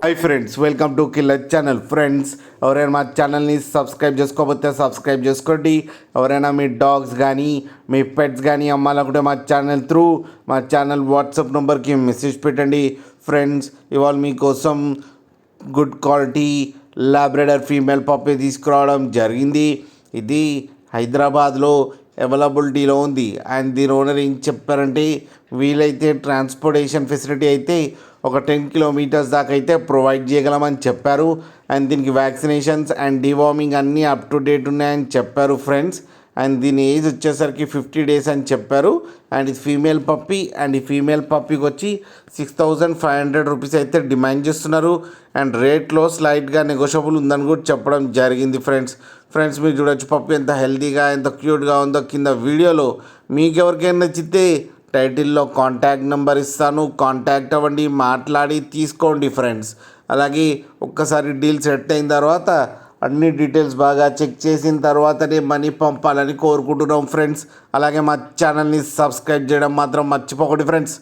Hi friends, welcome to killer channel. Friends, ఎవరైనా మా ఛానల్ని సబ్స్క్రైబ్ చేసుకోకపోతే సబ్స్క్రైబ్ చేసుకోండి. ఎవరైనా మీ డాగ్స్ కానీ మీ పెట్స్ కానీ అమ్మాలనుకుంటే మా ఛానల్ వాట్సాప్ నెంబర్కి మెసేజ్ పెట్టండి. ఫ్రెండ్స్, ఇవాళ మీకోసం good quality Labrador female puppy తీసుకురావడం జరిగింది. ఇది హైదరాబాద్లో అవైలబిలిటీలో ఉంది. అండ్ దీని ఓనర్ ఏం చెప్పారంటే, వీలైతే ట్రాన్స్పోర్టేషన్ ఫెసిలిటీ అయితే ఒక 10 కిలోమీటర్స్ దాకా అయితే ప్రొవైడ్ చేయగలమని చెప్పారు. అండ్ దీనికి వ్యాక్సినేషన్స్ అండ్ డివార్మింగ్ అన్నీ అప్ టు డేట్ ఉన్నాయని చెప్పారు ఫ్రెండ్స్. అండ్ దీని ఏజ్ వచ్చేసరికి 50 days అని చెప్పారు. అండ్ ఇది ఫీమేల్ పప్పీ. అండ్ ఈ ఫీమేల్ పప్పీకి వచ్చి 6,500 రూపీస్ అయితే డిమాండ్ చేస్తున్నారు. అండ్ రేట్లో స్లైట్గా నెగోషియబుల్ ఉందని కూడా చెప్పడం జరిగింది ఫ్రెండ్స్, మీరు చూడొచ్చు పప్పీ ఎంత హెల్తీగా ఎంత క్యూట్గా ఉందో. కింద వీడియోలో మీకు ఎవరికైనా నచ్చితే టైటిల్లో కాంటాక్ట్ నెంబర్ ఇస్తాను, కాంటాక్ట్ అవ్వండి, మాట్లాడి తీసుకోండి ఫ్రెండ్స్. అలాగే ఒక్కసారి డీల్ సెట్ అయిన తర్వాత అన్ని డీటెయిల్స్ బాగా చెక్ చేసిన తర్వాతనే మనీ పంపాలని కోరుకుంటున్నాం ఫ్రెండ్స్. అలాగే మా ఛానల్ని సబ్స్క్రైబ్ చేయడం మాత్రం మర్చిపోకండి ఫ్రెండ్స్.